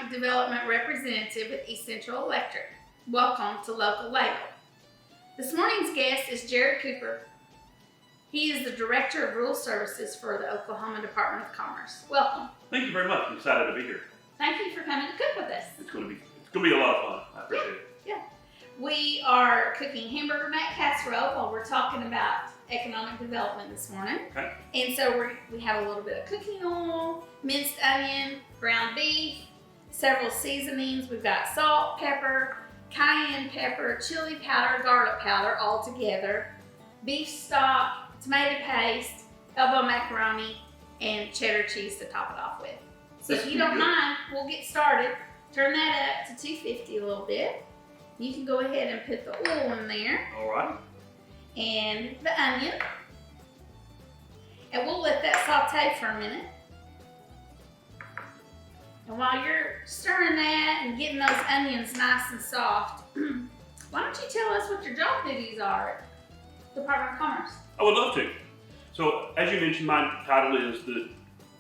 Economic Development Representative with East Central Electric. Welcome to Local Ladle. This morning's guest is Jared Cooper. He is the Director of Rural Services for the Oklahoma Department of Commerce. Welcome. Thank you very much. I'm excited to be here. Thank you for coming to cook with us. It's going to be a lot of fun. I appreciate it. Yeah. We are cooking hamburger mac casserole while we're talking about economic development this morning. Okay. And so we have a little bit of cooking oil, minced onion, ground beef, several seasonings. We've got salt, pepper, cayenne pepper, chili powder, garlic powder all together, beef stock, tomato paste, elbow macaroni, and cheddar cheese to top it off with. So if you don't mind, we'll get started. Turn that up to 250 a little bit. You can go ahead and put the oil in there. All right. And the onion. And we'll let that saute for a minute. And while you're stirring that and getting those onions nice and soft, why don't you tell us what your job duties are at the Department of Commerce? I would love to. So, as you mentioned, my title is the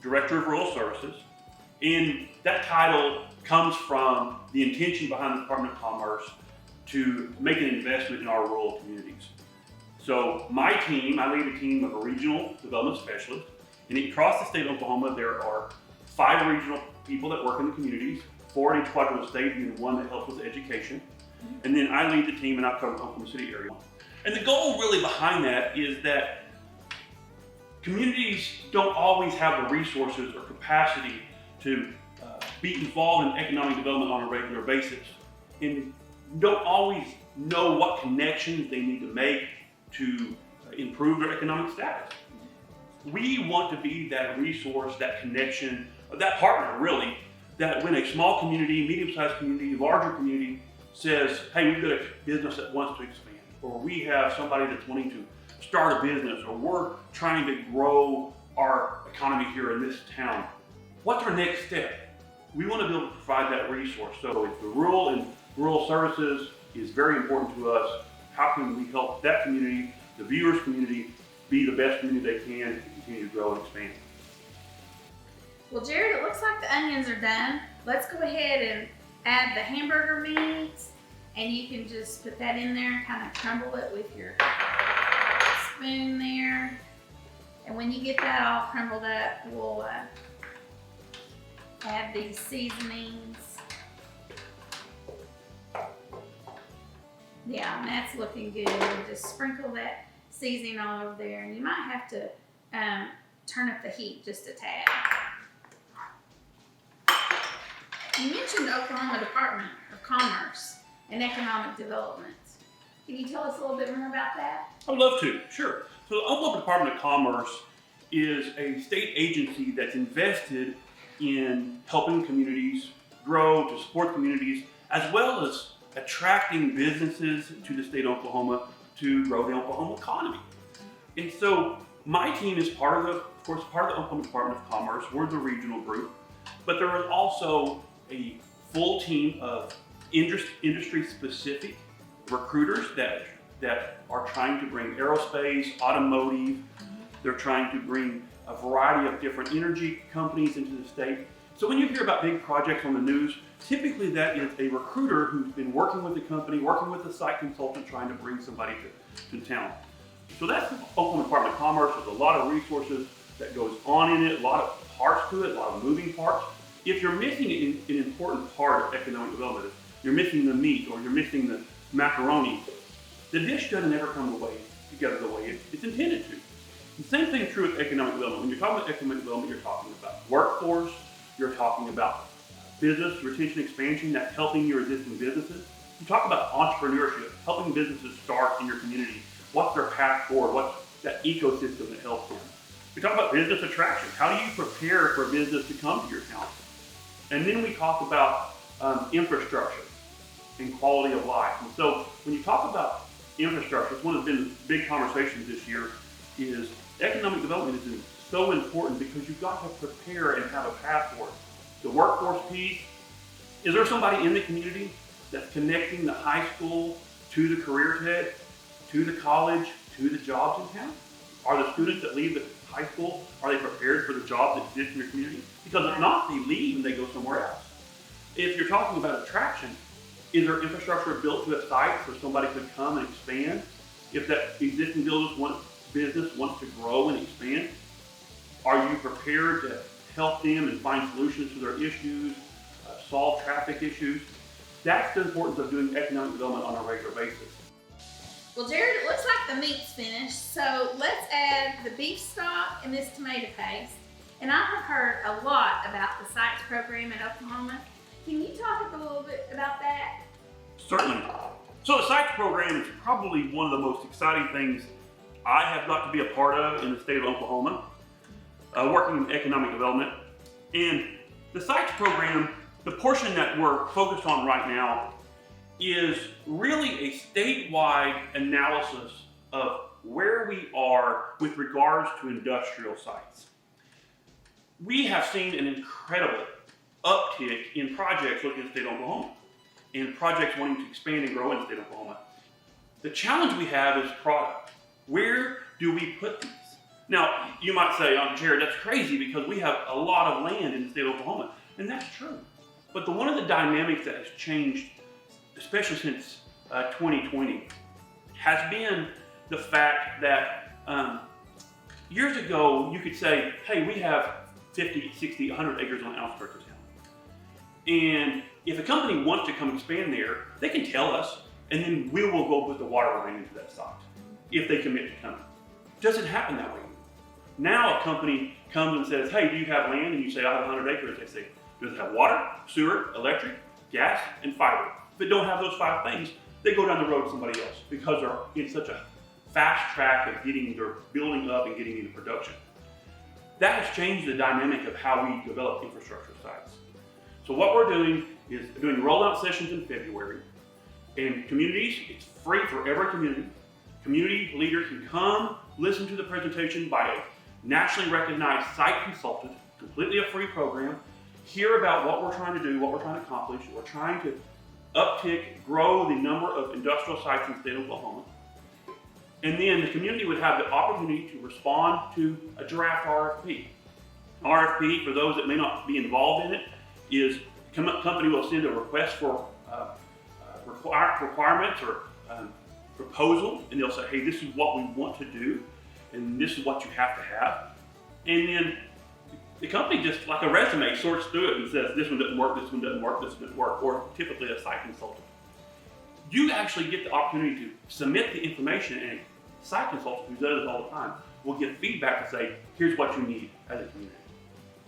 Director of Rural Services. And that title comes from the intention behind the Department of Commerce to make an investment in our rural communities. So my team, I lead a team of a regional development specialist, and across the state of Oklahoma, there are 5 regional people that work in the communities, 4 in each quadrant of the state, and 1 that helps with education. And then I lead the team, and I cover the Oklahoma City area. And the goal really behind that is that communities don't always have the resources or capacity to be involved in economic development on a regular basis, and don't always know what connections they need to make to improve their economic status. We want to be that resource, that connection, that partner really, that when a small community, medium-sized community, larger community says, hey, we've got a business that wants to expand, or we have somebody that's wanting to start a business, or we're trying to grow our economy here in this town, what's our next step? We want to be able to provide that resource. So if the rural and rural services is very important to us, how can we help that community, the viewers community, be the best community they can to continue to grow and expand? Well, Jared, it looks like the onions are done. Let's go ahead and add the hamburger meats, and you can just put that in there and kind of crumble it with your spoon there. And when you get that all crumbled up, we'll add these seasonings. Yeah, and that's looking good. Just sprinkle that seasoning all over there, and you might have to turn up the heat just a tad. You mentioned the Oklahoma Department of Commerce and Economic Development. Can you tell us a little bit more about that? I would love to, sure. So the Oklahoma Department of Commerce is a state agency that's invested in helping communities grow, to support communities, as well as attracting businesses to the state of Oklahoma to grow the Oklahoma economy. And so my team is part of the Oklahoma Department of Commerce. We're the regional group, but there is also a full team of industry-specific recruiters that are trying to bring aerospace, automotive. They're trying to bring a variety of different energy companies into the state. So when you hear about big projects on the news, typically that is a recruiter who's been working with the company, working with the site consultant, trying to bring somebody to town. So that's the Oklahoma Department of Commerce. There's a lot of resources that goes on in it, a lot of parts to it, a lot of moving parts. If you're missing an important part of economic development, if you're missing the meat or you're missing the macaroni, the dish doesn't ever come together the way it's intended to. The same thing is true with economic development. When you're talking about economic development, you're talking about workforce, you're talking about business retention expansion, that's helping your existing businesses. You talk about entrepreneurship, helping businesses start in your community. What's their path forward? What's that ecosystem that helps them? We talk about business attraction. How do you prepare for business to come to your town? And then we talk about infrastructure and quality of life. And so when you talk about infrastructure, it's one of the big conversations this year is economic development is so important because you've got to prepare and have a path for it. The workforce piece, is there somebody in the community that's connecting the high school to the career tech, to the college, to the jobs in town? Are the students that leave the high school, are they prepared for the jobs that exist in your community? Because if not, they leave and they go somewhere else. If you're talking about attraction, is there infrastructure built to a site where somebody could come and expand? If that existing business wants to grow and expand, are you prepared to help them and find solutions to their issues, solve traffic issues? That's the importance of doing economic development on a regular basis. Well, Jared, it looks like the meat's finished, so let's add the beef stock and this tomato paste. And I have heard a lot about the SITES program in Oklahoma. Can you talk a little bit about that? Certainly. So the SITES program is probably one of the most exciting things I have got to be a part of in the state of Oklahoma, working in economic development. And the SITES program, the portion that we're focused on right now, is really a statewide analysis of where we are with regards to industrial sites. We have seen an incredible uptick in projects looking at the state of Oklahoma and projects wanting to expand and grow in the state of Oklahoma. The challenge we have is product. Where do we put these? Now, you might say, oh, Jared, that's crazy because we have a lot of land in the state of Oklahoma, and that's true. But one of the dynamics that has changed, especially since 2020, has been the fact that years ago you could say, hey, we have 50, 60, 100 acres on the outskirts of town. And if a company wants to come expand there, they can tell us, and then we will go put the water line into that site if they commit to coming. It doesn't happen that way. Now a company comes and says, hey, do you have land? And you say, I have 100 acres. They say, does it have water, sewer, electric, gas, and fiber? If it don't have those 5 things, they go down the road to somebody else because they're in such a fast track of getting their building up and getting into production. That has changed the dynamic of how we develop infrastructure sites. So what we're doing is doing rollout sessions in February. And communities, it's free for every community. Community leaders can come, listen to the presentation by a nationally recognized site consultant, completely a free program, hear about what we're trying to do, what we're trying to accomplish. We're trying to uptick, grow the number of industrial sites in the state of Oklahoma. And then the community would have the opportunity to respond to a draft RFP. RFP, for those that may not be involved in it, is the company will send a request for requirements or proposal, and they'll say, hey, this is what we want to do, and this is what you have to have. And then the company, just like a resume, sorts through it and says, this one doesn't work, this one doesn't work, this one doesn't work, or typically a site consultant. You actually get the opportunity to submit the information, and a site consultant who does it all the time will get feedback to say, here's what you need as a community.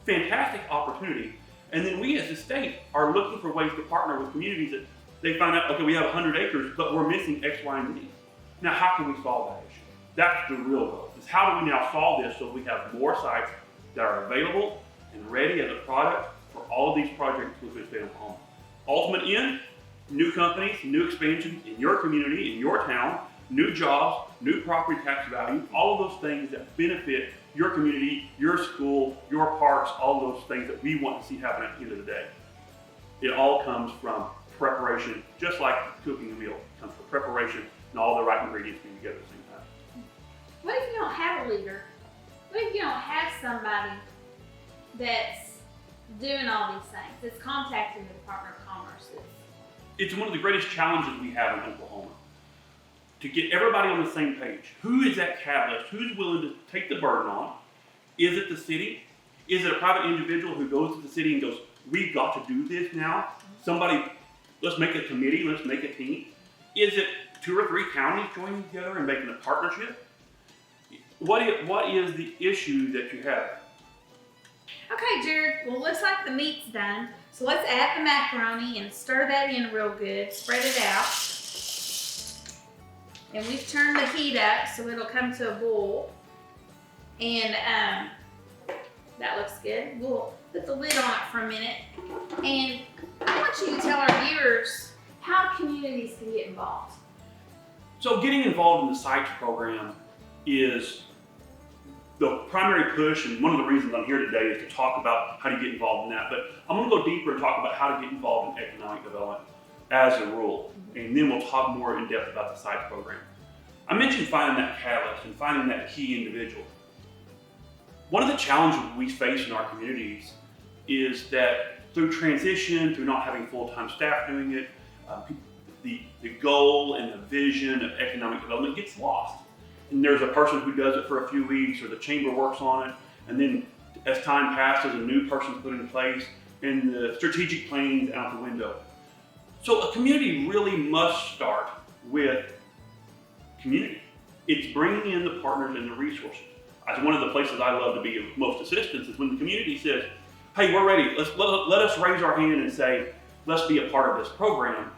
Fantastic opportunity. And then we as a state are looking for ways to partner with communities that they find out, okay, we have 100 acres, but we're missing X, Y, and Z. Now, how can we solve that issue? That's the real goal, is how do we now solve this so we have more sites that are available and ready as a product for all of these projects within the state of Oklahoma. Ultimate end, new companies, new expansion in your community, in your town, new jobs, new property tax value, all of those things that benefit your community, your school, your parks, all of those things that we want to see happen at the end of the day. It all comes from preparation, just like cooking a meal. It comes from preparation and all the right ingredients being together at the same time. What if you don't have a leader? What if you don't have somebody that's doing all these things, that's contacting the Department of Commerce? It's one of the greatest challenges we have in Oklahoma, to get everybody on the same page. Who is that catalyst? Who's willing to take the burden on? Is it the city? Is it a private individual who goes to the city and goes, we've got to do this now? Somebody, let's make a committee, let's make a team. Is it 2 or 3 counties joining together and making a partnership? What is the issue that you have? Okay, Jared, well, looks like the meat's done. So let's add the macaroni and stir that in real good, spread it out. And we've turned the heat up so it'll come to a boil. And that looks good. We'll put the lid on it for a minute. And I want you to tell our viewers how communities can get involved. So getting involved in the SITES program is the primary push, and one of the reasons I'm here today is to talk about how to get involved in that. But I'm going to go deeper and talk about how to get involved in economic development as a rule, and then we'll talk more in depth about the SITES program. I mentioned finding that catalyst and finding that key individual. One of the challenges we face in our communities is that through transition, through not having full-time staff doing it, the goal and the vision of economic development gets lost. And there's a person who does it for a few weeks, or the chamber works on it, and then as time passes, a new person's put in place, and the strategic planning's out the window. So a community really must start with community. It's bringing in the partners and the resources. As one of the places I love to be of most assistance is when the community says, hey, we're ready, let us raise our hand and say, let's be a part of this program.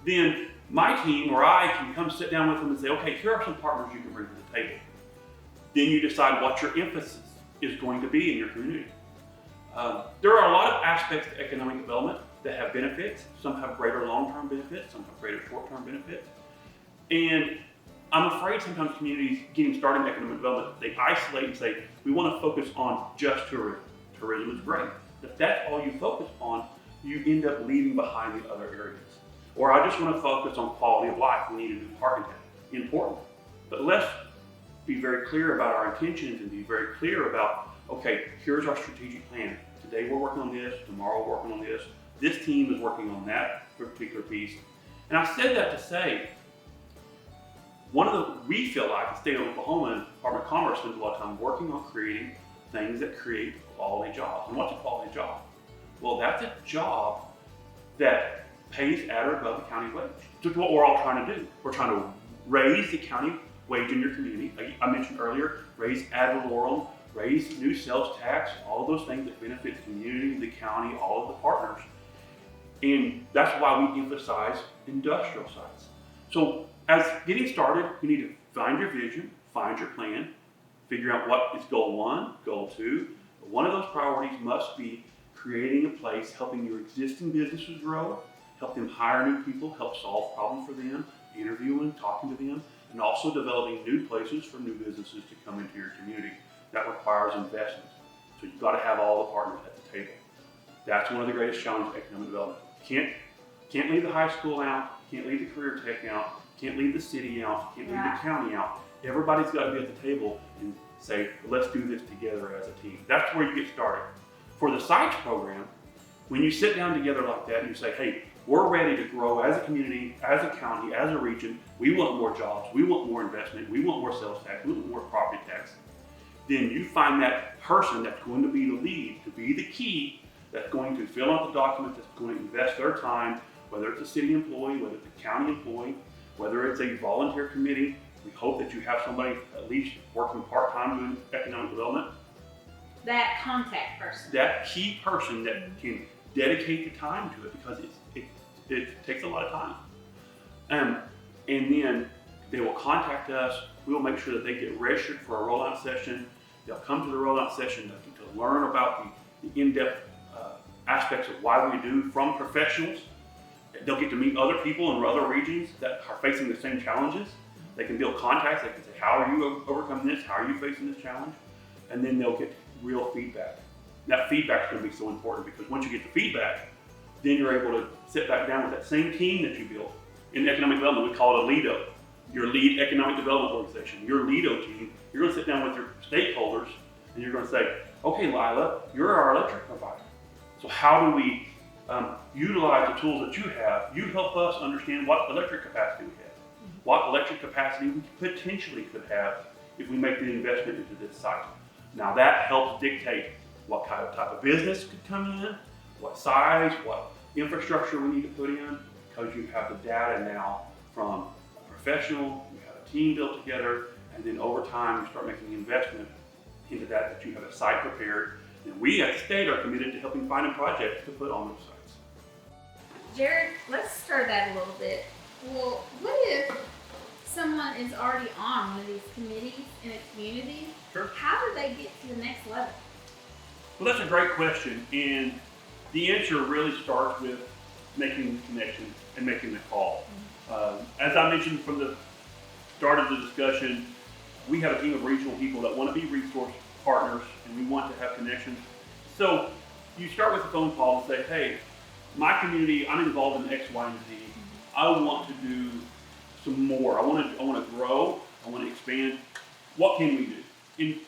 Then my team or I can come sit down with them and say, okay, here are some partners you can bring to the table. Then you decide what your emphasis is going to be in your community. There are a lot of aspects to economic development that have benefits. Some have greater long-term benefits, some have greater short-term benefits. And I'm afraid sometimes communities getting started in economic development, they isolate and say, we want to focus on just tourism. Tourism is great. If that's all you focus on, you end up leaving behind the other areas. Or I just want to focus on quality of life. We need a new parking deck. Important. But let's be very clear about our intentions and be very clear about, okay, here's our strategic plan. Today we're working on this, tomorrow we're working on this. This team is working on that particular piece. And I said that to say, we feel like the state of Oklahoma and Department of Commerce spends a lot of time working on creating things that create quality jobs. And what's a quality job? Well, that's a job that pays at or above the county wage. That's what we're all trying to do. We're trying to raise the county wage in your community. Like I mentioned earlier, raise ad valorem, raise new sales tax, all of those things that benefit the community, the county, all of the partners. And that's why we emphasize industrial sites. So as getting started, you need to find your vision, find your plan, figure out what is goal 1, goal 2. One of those priorities must be creating a place, helping your existing businesses grow, help them hire new people, help solve problems for them, interviewing, talking to them, and also developing new places for new businesses to come into your community. That requires investment. So you've got to have all the partners at the table. That's one of the greatest challenges of economic development. Can't leave the high school out, can't leave the career tech out, can't leave the city out, can't leave the county out. Everybody's got to be at the table and say, let's do this together as a team. That's where you get started. For the sites program, when you sit down together like that and you say, hey, we're ready to grow as a community, as a county, as a region, we want more jobs, we want more investment, we want more sales tax, we want more property tax, then you find that person that's going to be the lead, to be the key, that's going to fill out the documents, that's going to invest their time, whether it's a city employee, whether it's a county employee, whether it's a volunteer committee. We hope that you have somebody at least working part-time doing economic development. That contact person. That key person that can dedicate the time to it, because it takes a lot of time. And then they will contact us. We will make sure that they get registered for a rollout session. They'll come to the rollout session to learn about the in-depth aspects of why we do from professionals. They'll get to meet other people in other regions that are facing the same challenges. They can build contacts. They can say, how are you overcoming this? How are you facing this challenge? And then they'll get real feedback. That feedback is going to be so important, because once you get the feedback, then you're able to sit back down with that same team that you built. In economic development, we call it a LEADO, your lead economic development organization. Your LEADO team, you're going to sit down with your stakeholders and you're going to say, okay, Lila, you're our electric provider. So how do we utilize the tools that you have? You help us understand what electric capacity we have, what electric capacity we potentially could have if we make the investment into this site. Now that helps dictate what type of business could come in, what size, what infrastructure we need to put in, because you have the data now from a professional, you have a team built together, and then over time you start making investment into that you have a site prepared. And we at the state are committed to helping find a project to put on those sites. Jared, let's start that a little bit. Well, what if someone is already on one of these committees in a community? Sure. How do they get to the next level? Well, that's a great question, and the answer really starts with making the connection and making the call. As I mentioned from the start of the discussion, we have a team of regional people that want to be resource partners, and we want to have connections. So you start with a phone call and say, hey, my community, I'm involved in X, Y, and Z. I want to do some more. I want to grow. I want to expand. What can we do? And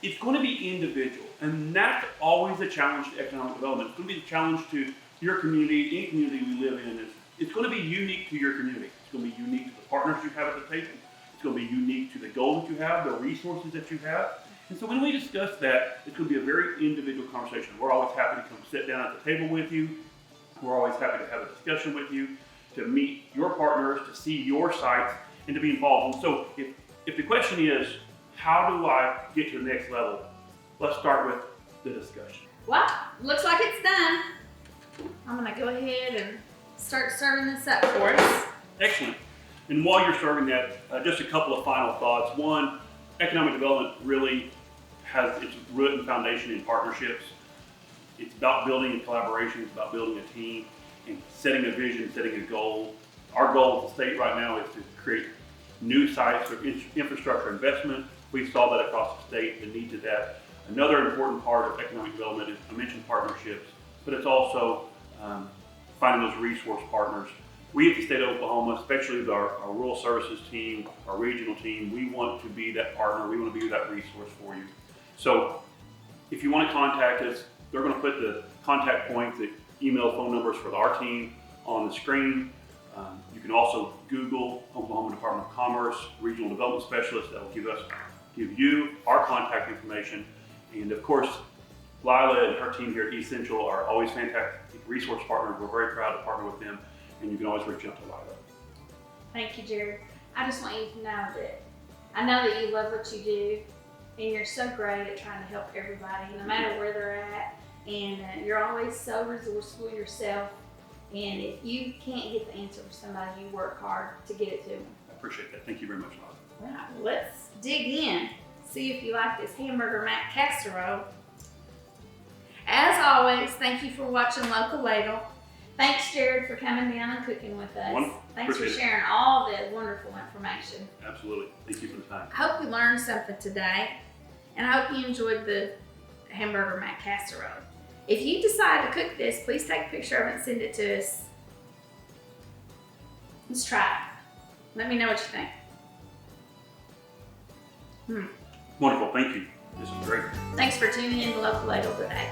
it's going to be individual, and that's always a challenge to economic development. It's going to be the challenge to your community, any community we live in. It's going to be unique to your community. It's going to be unique to the partners you have at the table. It's going to be unique to the goals that you have, the resources that you have. And so when we discuss that, it's going to be a very individual conversation. We're always happy to come sit down at the table with you. We're always happy to have a discussion with you, to meet your partners, to see your sites, and to be involved. And so if the question is, how do I get to the next level? Let's start with the discussion. Well, looks like it's done. I'm gonna go ahead and start serving this up for us. Excellent. And while you're serving that, just a couple of final thoughts. One, economic development really has its root and foundation in partnerships. It's about building a collaboration, it's about building a team, and setting a vision, setting a goal. Our goal as a state right now is to create new sites for infrastructure investment. We saw that across the state, the need to that. Another important part of economic development is, I mentioned partnerships, but it's also finding those resource partners. We at the state of Oklahoma, especially with our rural services team, our regional team, we want to be that partner. We want to be that resource for you. So if you want to contact us, they're going to put the contact points, the email, phone numbers for our team on the screen. You can also Google Oklahoma Department of Commerce Regional Development Specialist. That will give you our contact information. And of course, Lila and her team here at East Central are always fantastic resource partners. We're very proud to partner with them, and you can always reach out to Lila. Thank you, Jared. I just want you to know that I know that you love what you do, and you're so great at trying to help everybody, no matter where they're at. And you're always so resourceful yourself. And if you can't get the answer for somebody, you work hard to get it to them. I appreciate that. Thank you very much, Lila. Right, let's dig in. See if you like this hamburger mac casserole. As always, thank you for watching Local Ladle. Thanks, Jared, for coming down and cooking with us. Wonderful. Thanks for Appreciate it. sharing all the wonderful information. Absolutely. Thank you for the time. I hope you learned something today, and I hope you enjoyed the hamburger mac casserole. If you decide to cook this, please take a picture of it and send it to us. Let's try it. Let me know what you think. Wonderful. Thank you. This is great. Thanks for tuning in to Local Ladle today.